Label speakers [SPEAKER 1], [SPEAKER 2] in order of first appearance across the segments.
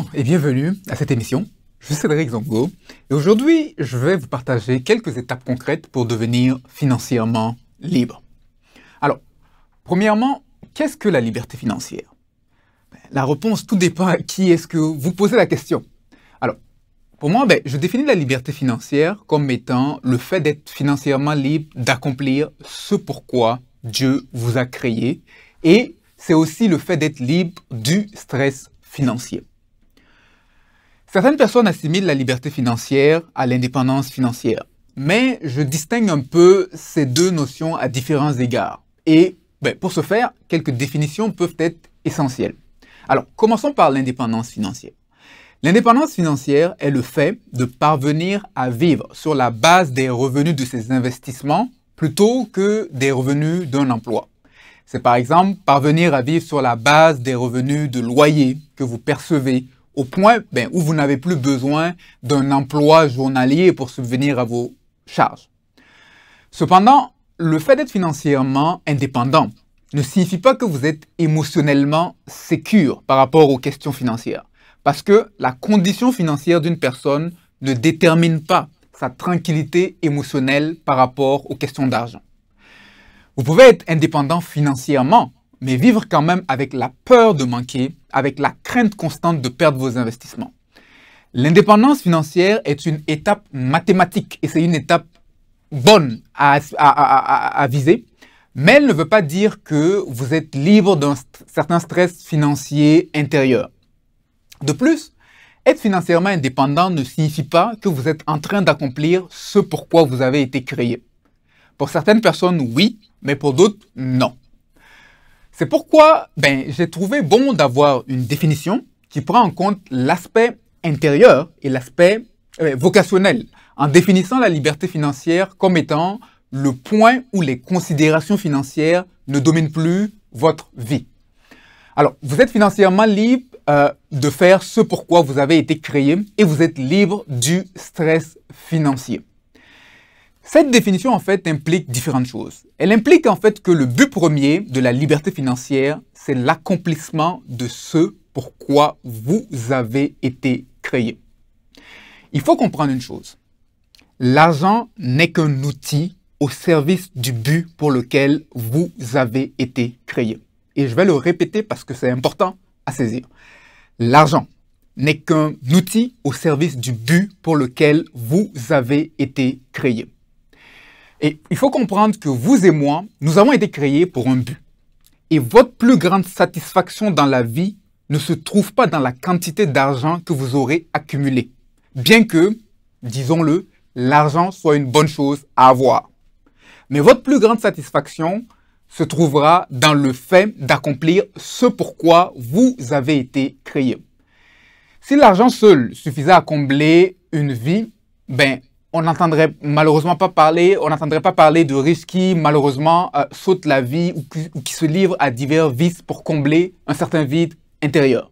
[SPEAKER 1] Bonjour et bienvenue à cette émission. Je suis Cédric Zongo et aujourd'hui, je vais vous partager quelques étapes concrètes pour devenir financièrement libre. Alors, premièrement, qu'est-ce que la liberté financière? La réponse, tout dépend à qui est-ce que vous posez la question. Alors, pour moi, je définis la liberté financière comme étant le fait d'être financièrement libre, d'accomplir ce pourquoi Dieu vous a créé, et c'est aussi le fait d'être libre du stress financier. Certaines personnes assimilent la liberté financière à l'indépendance financière, mais je distingue un peu ces deux notions à différents égards. Et pour ce faire, quelques définitions peuvent être essentielles. Alors, commençons par l'indépendance financière. L'indépendance financière est le fait de parvenir à vivre sur la base des revenus de ses investissements plutôt que des revenus d'un emploi. C'est par exemple parvenir à vivre sur la base des revenus de loyer que vous percevez au point où vous n'avez plus besoin d'un emploi journalier pour subvenir à vos charges. Cependant, le fait d'être financièrement indépendant ne signifie pas que vous êtes émotionnellement sécure par rapport aux questions financières, parce que la condition financière d'une personne ne détermine pas sa tranquillité émotionnelle par rapport aux questions d'argent. Vous pouvez être indépendant financièrement, mais vivre quand même avec la peur de manquer, avec la crainte constante de perdre vos investissements. L'indépendance financière est une étape mathématique et c'est une étape bonne à viser, mais elle ne veut pas dire que vous êtes libre d'un certain stress financier intérieur. De plus, être financièrement indépendant ne signifie pas que vous êtes en train d'accomplir ce pourquoi vous avez été créé. Pour certaines personnes, oui, mais pour d'autres, non. C'est pourquoi j'ai trouvé bon d'avoir une définition qui prend en compte l'aspect intérieur et l'aspect vocationnel, en définissant la liberté financière comme étant le point où les considérations financières ne dominent plus votre vie. Alors, vous êtes financièrement libre de faire ce pourquoi vous avez été créé et vous êtes libre du stress financier. Cette définition, en fait, implique différentes choses. Elle implique, en fait, que le but premier de la liberté financière, c'est l'accomplissement de ce pourquoi vous avez été créé. Il faut comprendre une chose. L'argent n'est qu'un outil au service du but pour lequel vous avez été créé. Et je vais le répéter parce que c'est important à saisir. L'argent n'est qu'un outil au service du but pour lequel vous avez été créé. Et il faut comprendre que vous et moi, nous avons été créés pour un but. Et votre plus grande satisfaction dans la vie ne se trouve pas dans la quantité d'argent que vous aurez accumulé. Bien que, disons-le, l'argent soit une bonne chose à avoir. Mais votre plus grande satisfaction se trouvera dans le fait d'accomplir ce pourquoi vous avez été créé. Si l'argent seul suffisait à combler une vie, on n'entendrait malheureusement pas parler, de riches qui malheureusement sautent la vie ou qui se livrent à divers vices pour combler un certain vide intérieur.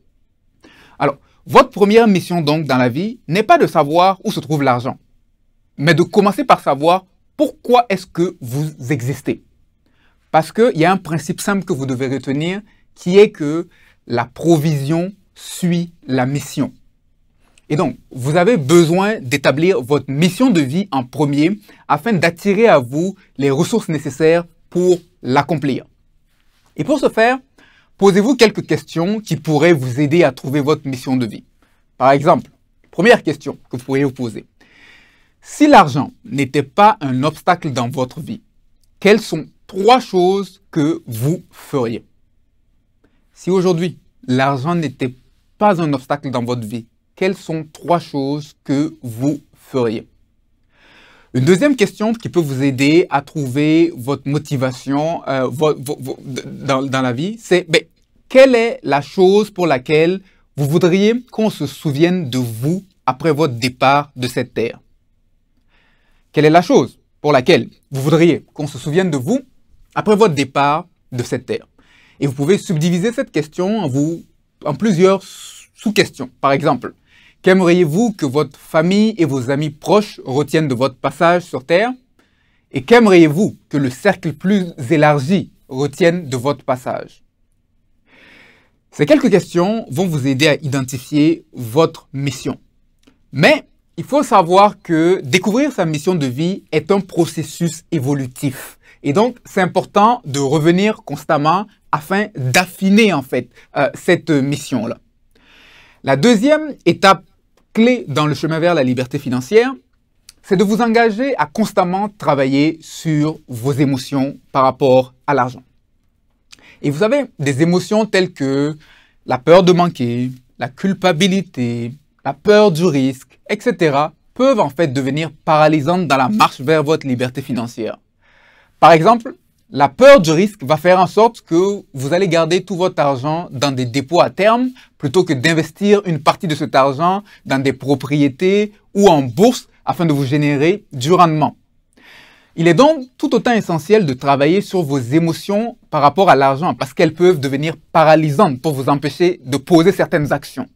[SPEAKER 1] Alors, votre première mission donc dans la vie n'est pas de savoir où se trouve l'argent, mais de commencer par savoir pourquoi est-ce que vous existez. Parce qu'il y a un principe simple que vous devez retenir qui est que la provision suit la mission. Et donc, vous avez besoin d'établir votre mission de vie en premier afin d'attirer à vous les ressources nécessaires pour l'accomplir. Et pour ce faire, posez-vous quelques questions qui pourraient vous aider à trouver votre mission de vie. Par exemple, première question que vous pourriez vous poser. Si l'argent n'était pas un obstacle dans votre vie, quelles sont 3 choses que vous feriez? Si aujourd'hui, l'argent n'était pas un obstacle dans votre vie, quelles sont 3 choses que vous feriez? Une deuxième question qui peut vous aider à trouver votre motivation dans la vie, c'est quelle est la chose pour laquelle vous voudriez qu'on se souvienne de vous après votre départ de cette terre? Quelle est la chose pour laquelle vous voudriez qu'on se souvienne de vous après votre départ de cette terre? Et vous pouvez subdiviser cette question en plusieurs sous-questions. Par exemple, qu'aimeriez-vous que votre famille et vos amis proches retiennent de votre passage sur Terre? Et qu'aimeriez-vous que le cercle plus élargi retienne de votre passage? Ces quelques questions vont vous aider à identifier votre mission. Mais il faut savoir que découvrir sa mission de vie est un processus évolutif. Et donc, c'est important de revenir constamment afin d'affiner en fait cette mission-là. La deuxième étape clé dans le chemin vers la liberté financière, c'est de vous engager à constamment travailler sur vos émotions par rapport à l'argent. Et vous avez des émotions telles que la peur de manquer, la culpabilité, la peur du risque, etc. peuvent en fait devenir paralysantes dans la marche vers votre liberté financière. Par exemple, la peur du risque va faire en sorte que vous allez garder tout votre argent dans des dépôts à terme plutôt que d'investir une partie de cet argent dans des propriétés ou en bourse afin de vous générer du rendement. Il est donc tout autant essentiel de travailler sur vos émotions par rapport à l'argent parce qu'elles peuvent devenir paralysantes pour vous empêcher de poser certaines actions.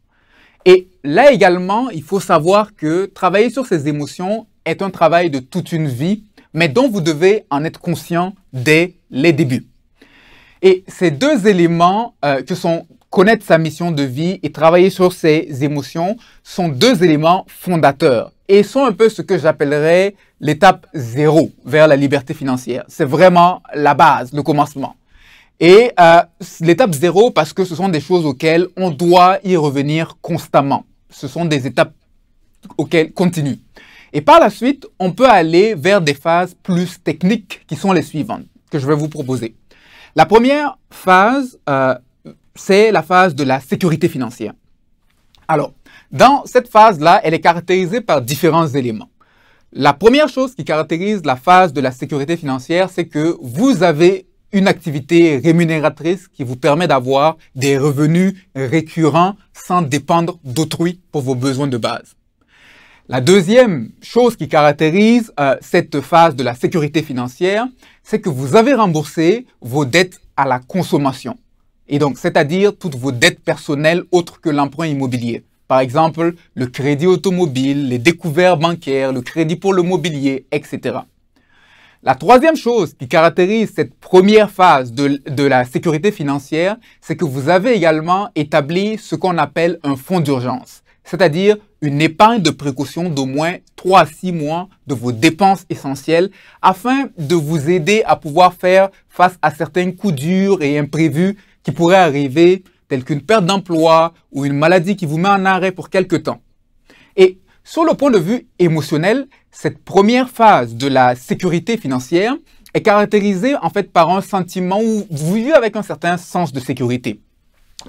[SPEAKER 1] Et là également, il faut savoir que travailler sur ces émotions est un travail de toute une vie, mais dont vous devez en être conscient dès les débuts. Et ces deux éléments que sont connaître sa mission de vie et travailler sur ses émotions sont deux éléments fondateurs et sont un peu ce que j'appellerais l'étape 0 vers la liberté financière. C'est vraiment la base, le commencement. Et l'étape 0 parce que ce sont des choses auxquelles on doit y revenir constamment. Ce sont des étapes auxquelles continuent. Et par la suite, on peut aller vers des phases plus techniques qui sont les suivantes que je vais vous proposer. La première phase, c'est la phase de la sécurité financière. Alors, dans cette phase-là, elle est caractérisée par différents éléments. La première chose qui caractérise la phase de la sécurité financière, c'est que vous avez une activité rémunératrice qui vous permet d'avoir des revenus récurrents sans dépendre d'autrui pour vos besoins de base. La deuxième chose qui caractérise cette phase de la sécurité financière, c'est que vous avez remboursé vos dettes à la consommation. Et donc, c'est-à-dire toutes vos dettes personnelles autres que l'emprunt immobilier. Par exemple, le crédit automobile, les découverts bancaires, le crédit pour le mobilier, etc. La troisième chose qui caractérise cette première phase de la sécurité financière, c'est que vous avez également établi ce qu'on appelle un fonds d'urgence, c'est-à-dire une épargne de précaution d'au moins 3 à 6 mois de vos dépenses essentielles afin de vous aider à pouvoir faire face à certains coups durs et imprévus qui pourraient arriver, tels qu'une perte d'emploi ou une maladie qui vous met en arrêt pour quelque temps. Et sur le point de vue émotionnel, cette première phase de la sécurité financière est caractérisée en fait par un sentiment où vous vivez avec un certain sens de sécurité.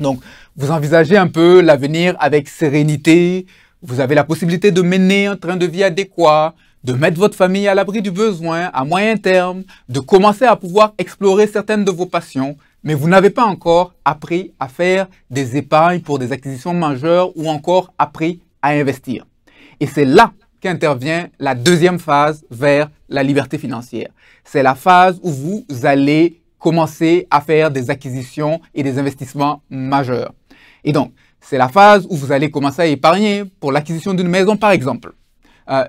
[SPEAKER 1] Donc, vous envisagez un peu l'avenir avec sérénité, vous avez la possibilité de mener un train de vie adéquat, de mettre votre famille à l'abri du besoin à moyen terme, de commencer à pouvoir explorer certaines de vos passions, mais vous n'avez pas encore appris à faire des épargnes pour des acquisitions majeures ou encore appris à investir. Et c'est là qu'intervient la deuxième phase vers la liberté financière. C'est la phase où vous allez commencer à faire des acquisitions et des investissements majeurs. Et donc, c'est la phase où vous allez commencer à épargner pour l'acquisition d'une maison, par exemple.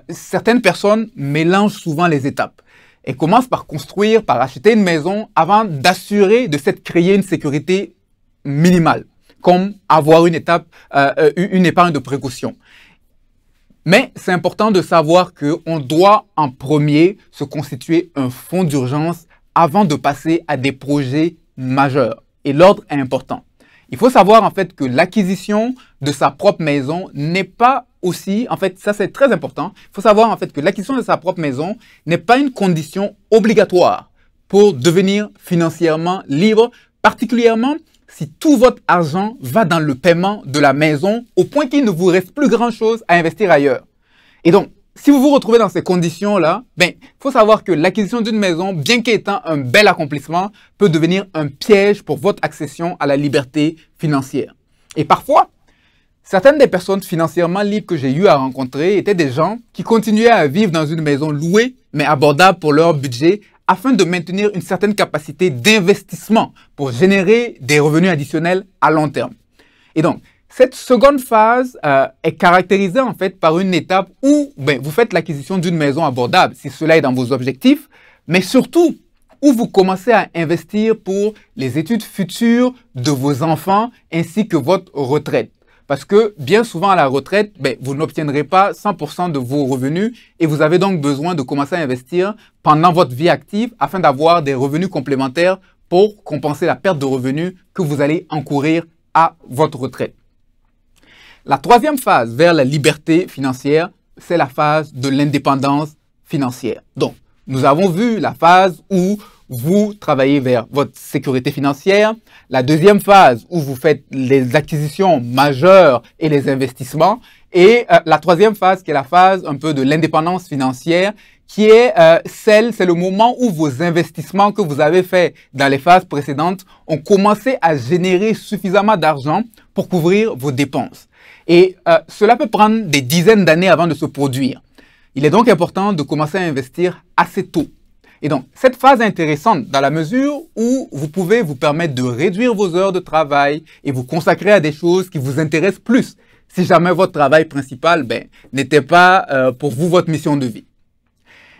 [SPEAKER 1] Certaines personnes mélangent souvent les étapes et commencent par construire, par acheter une maison avant d'assurer de s'être créé une sécurité minimale, comme avoir une épargne de précaution. Mais c'est important de savoir qu'on doit en premier se constituer un fonds d'urgence avant de passer à des projets majeurs. Et l'ordre est important. Il faut savoir en fait que l'acquisition de sa propre maison n'est pas aussi, en fait, ça c'est très important. Il faut savoir en fait que l'acquisition de sa propre maison n'est pas une condition obligatoire pour devenir financièrement libre, particulièrement si tout votre argent va dans le paiement de la maison au point qu'il ne vous reste plus grand-chose à investir ailleurs. Et donc, si vous vous retrouvez dans ces conditions-là, il faut savoir que l'acquisition d'une maison, bien qu'étant un bel accomplissement, peut devenir un piège pour votre accession à la liberté financière. Et parfois, certaines des personnes financièrement libres que j'ai eu à rencontrer étaient des gens qui continuaient à vivre dans une maison louée, mais abordable pour leur budget, afin de maintenir une certaine capacité d'investissement pour générer des revenus additionnels à long terme. Et donc, cette seconde phase est caractérisée en fait par une étape où vous faites l'acquisition d'une maison abordable, si cela est dans vos objectifs, mais surtout où vous commencez à investir pour les études futures de vos enfants ainsi que votre retraite. Parce que bien souvent à la retraite, vous n'obtiendrez pas 100% de vos revenus et vous avez donc besoin de commencer à investir pendant votre vie active afin d'avoir des revenus complémentaires pour compenser la perte de revenus que vous allez encourir à votre retraite. La troisième phase vers la liberté financière, c'est la phase de l'indépendance financière. Donc, nous avons vu la phase où vous travaillez vers votre sécurité financière. La deuxième phase où vous faites les acquisitions majeures et les investissements. Et la troisième phase qui est la phase un peu de l'indépendance financière qui est c'est le moment où vos investissements que vous avez faits dans les phases précédentes ont commencé à générer suffisamment d'argent pour couvrir vos dépenses. Et cela peut prendre des dizaines d'années avant de se produire. Il est donc important de commencer à investir assez tôt. Et donc, cette phase est intéressante dans la mesure où vous pouvez vous permettre de réduire vos heures de travail et vous consacrer à des choses qui vous intéressent plus. Si jamais votre travail principal n'était pas pour vous votre mission de vie.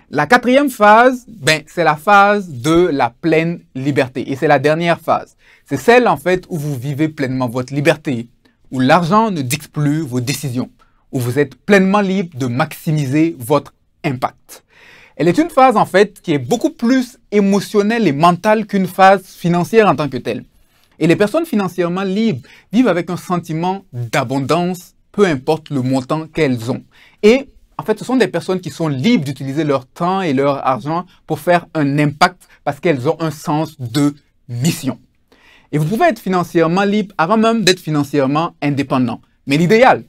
[SPEAKER 1] La quatrième phase, c'est la phase de la pleine liberté. Et c'est la dernière phase. C'est celle en fait où vous vivez pleinement votre liberté, où l'argent ne dicte plus vos décisions, où vous êtes pleinement libre de maximiser votre impact. Elle est une phase en fait qui est beaucoup plus émotionnelle et mentale qu'une phase financière en tant que telle. Et les personnes financièrement libres vivent avec un sentiment d'abondance, peu importe le montant qu'elles ont. Et en fait, ce sont des personnes qui sont libres d'utiliser leur temps et leur argent pour faire un impact parce qu'elles ont un sens de mission. Et vous pouvez être financièrement libre avant même d'être financièrement indépendant. Mais l'idéal,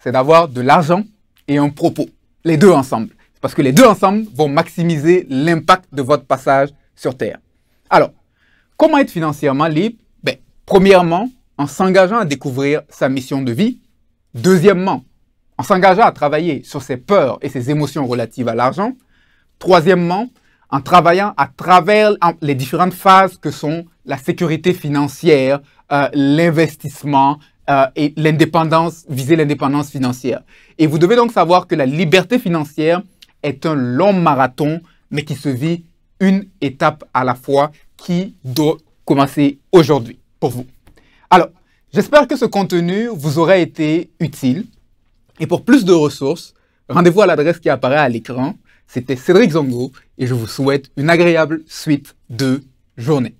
[SPEAKER 1] c'est d'avoir de l'argent et un propos, les deux ensemble. Parce que les deux ensemble vont maximiser l'impact de votre passage sur Terre. Alors, comment être financièrement libre? Premièrement, en s'engageant à découvrir sa mission de vie. Deuxièmement, en s'engageant à travailler sur ses peurs et ses émotions relatives à l'argent. Troisièmement, en travaillant à travers les différentes phases que sont la sécurité financière, l'investissement et l'indépendance, viser l'indépendance financière. Et vous devez donc savoir que la liberté financière est un long marathon, mais qui se vit une étape à la fois qui doit commencer aujourd'hui pour vous. Alors, j'espère que ce contenu vous aura été utile. Et pour plus de ressources, rendez-vous à l'adresse qui apparaît à l'écran. C'était Cédric Zongo et je vous souhaite une agréable suite de journée.